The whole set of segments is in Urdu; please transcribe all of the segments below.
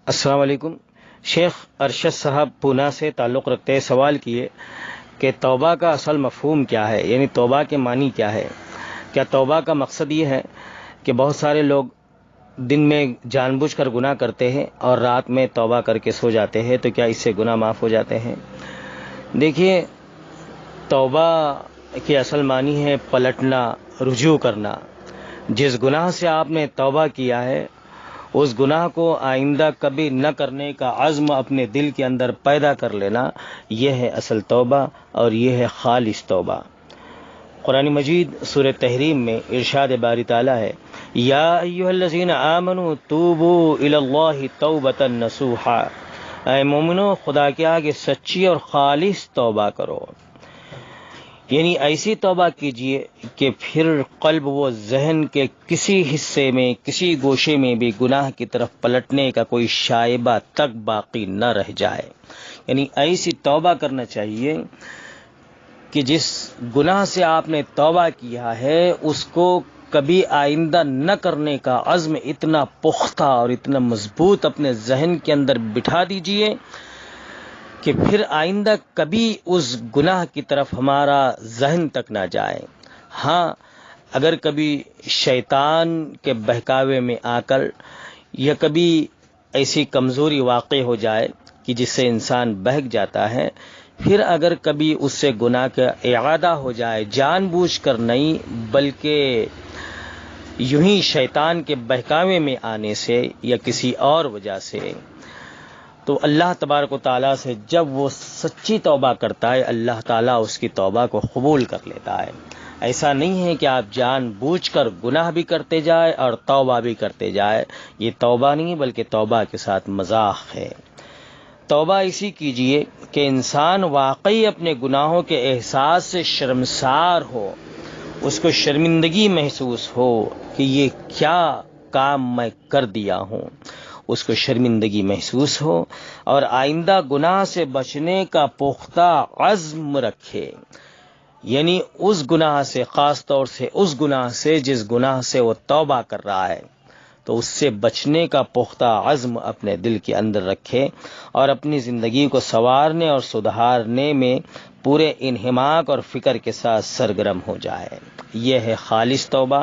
السلام علیکم۔ شیخ ارشد صاحب پونا سے تعلق رکھتے ہیں، سوال کیے کہ توبہ کا اصل مفہوم کیا ہے، یعنی توبہ کے معنی کیا ہے؟ کیا توبہ کا مقصد یہ ہے کہ بہت سارے لوگ دن میں جان بوجھ کر گناہ کرتے ہیں اور رات میں توبہ کر کے سو جاتے ہیں، تو کیا اس سے گناہ معاف ہو جاتے ہیں؟ دیکھیے، توبہ کی اصل معنی ہے پلٹنا، رجوع کرنا۔ جس گناہ سے آپ نے توبہ کیا ہے اس گناہ کو آئندہ کبھی نہ کرنے کا عزم اپنے دل کے اندر پیدا کر لینا، یہ ہے اصل توبہ اور یہ ہے خالص توبہ۔ قرآن مجید سورہ تحریم میں ارشاد باری تعالیٰ ہے، یا ایھا الذین آمنوا توبوا الی اللہ توبۃ نصوحا، اے مومنو خدا کے آگے سچی اور خالص توبہ کرو، یعنی ایسی توبہ کیجئے کہ پھر قلب و ذہن کے کسی حصے میں، کسی گوشے میں بھی گناہ کی طرف پلٹنے کا کوئی شائبہ تک باقی نہ رہ جائے۔ یعنی ایسی توبہ کرنا چاہیے کہ جس گناہ سے آپ نے توبہ کیا ہے اس کو کبھی آئندہ نہ کرنے کا عزم اتنا پختہ اور اتنا مضبوط اپنے ذہن کے اندر بٹھا دیجئے کہ پھر آئندہ کبھی اس گناہ کی طرف ہمارا ذہن تک نہ جائے۔ ہاں، اگر کبھی شیطان کے بہکاوے میں آ کر یا کبھی ایسی کمزوری واقع ہو جائے کہ جس سے انسان بہک جاتا ہے، پھر اگر کبھی اس سے گناہ کا اعادہ ہو جائے، جان بوجھ کر نہیں بلکہ یوں ہی شیطان کے بہکاوے میں آنے سے یا کسی اور وجہ سے، تو اللہ تبارک و تعالیٰ سے جب وہ سچی توبہ کرتا ہے، اللہ تعالیٰ اس کی توبہ کو قبول کر لیتا ہے۔ ایسا نہیں ہے کہ آپ جان بوجھ کر گناہ بھی کرتے جائے اور توبہ بھی کرتے جائے، یہ توبہ نہیں بلکہ توبہ کے ساتھ مذاق ہے۔ توبہ اسی کیجئے کہ انسان واقعی اپنے گناہوں کے احساس سے شرمسار ہو، اس کو شرمندگی محسوس ہو کہ یہ کیا کام میں کر دیا ہوں، اس کو شرمندگی محسوس ہو اور آئندہ گناہ سے بچنے کا پختہ عزم رکھے، یعنی اس گناہ سے، خاص طور سے اس گناہ سے جس گناہ سے وہ توبہ کر رہا ہے، تو اس سے بچنے کا پختہ عزم اپنے دل کے اندر رکھے اور اپنی زندگی کو سنوارنے اور سدھارنے میں پورے انہماک اور فکر کے ساتھ سرگرم ہو جائے۔ یہ ہے خالص توبہ۔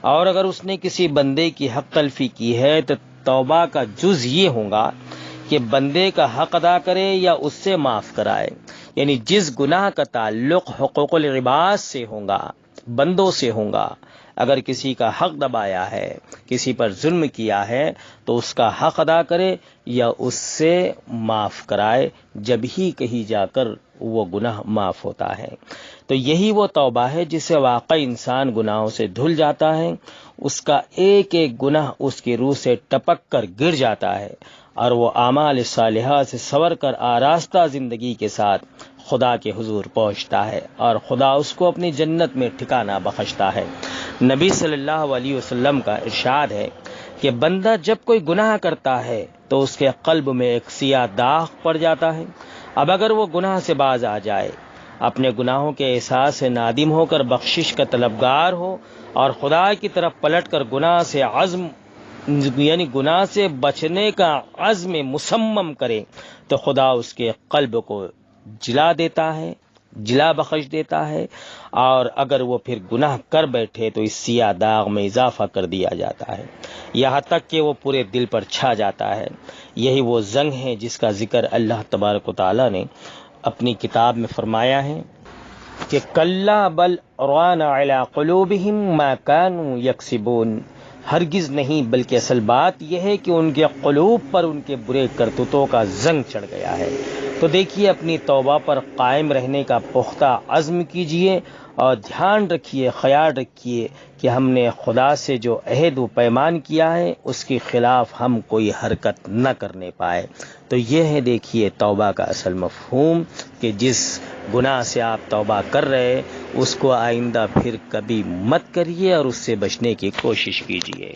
اور اگر اس نے کسی بندے کی حق تلفی کی ہے تو توبہ کا جز یہ ہوگا کہ بندے کا حق ادا کرے یا اس سے معاف کرائے، یعنی جس گناہ کا تعلق حقوق العباد سے ہوگا، بندوں سے ہوگا، اگر کسی کا حق دبایا ہے، کسی پر ظلم کیا ہے تو اس کا حق ادا کرے یا اس سے معاف کرائے، جب ہی کہیں جا کر وہ گناہ معاف ہوتا ہے۔ تو یہی وہ توبہ ہے جس سے واقعی انسان گناہوں سے دھل جاتا ہے، اس کا ایک ایک گناہ اس کی روح سے ٹپک کر گر جاتا ہے اور وہ اعمال صالحہ سے سنور کر آراستہ زندگی کے ساتھ خدا کے حضور پہنچتا ہے اور خدا اس کو اپنی جنت میں ٹھکانہ بخشتا ہے۔ نبی صلی اللہ علیہ وسلم کا ارشاد ہے کہ بندہ جب کوئی گناہ کرتا ہے تو اس کے قلب میں ایک سیاہ داغ پڑ جاتا ہے۔ اب اگر وہ گناہ سے باز آ جائے، اپنے گناہوں کے احساس سے نادم ہو کر بخشش کا طلبگار ہو اور خدا کی طرف پلٹ کر گناہ سے گناہ سے بچنے کا عزم مصمم کرے، تو خدا اس کے قلب کو جلا دیتا ہے، جلا بخش دیتا ہے، اور اگر وہ پھر گناہ کر بیٹھے تو اس سیاہ داغ میں اضافہ کر دیا جاتا ہے، یہاں تک کہ وہ پورے دل پر چھا جاتا ہے۔ یہی وہ زنگ ہے جس کا ذکر اللہ تبارک و تعالیٰ نے اپنی کتاب میں فرمایا ہے کہ کلا بل ران علی قلوبہم ما کانوا یکسبون، ہرگز نہیں بلکہ اصل بات یہ ہے کہ ان کے قلوب پر ان کے برے کرتوتوں کا زنگ چڑھ گیا ہے۔ تو دیکھیے، اپنی توبہ پر قائم رہنے کا پختہ عزم کیجئے اور دھیان رکھیے، خیال رکھیے کہ ہم نے خدا سے جو عہد و پیمان کیا ہے اس کے خلاف ہم کوئی حرکت نہ کرنے پائے۔ تو یہ ہے دیکھیے توبہ کا اصل مفہوم کہ جس گناہ سے آپ توبہ کر رہے اس کو آئندہ پھر کبھی مت کریے اور اس سے بچنے کی کوشش کیجیے۔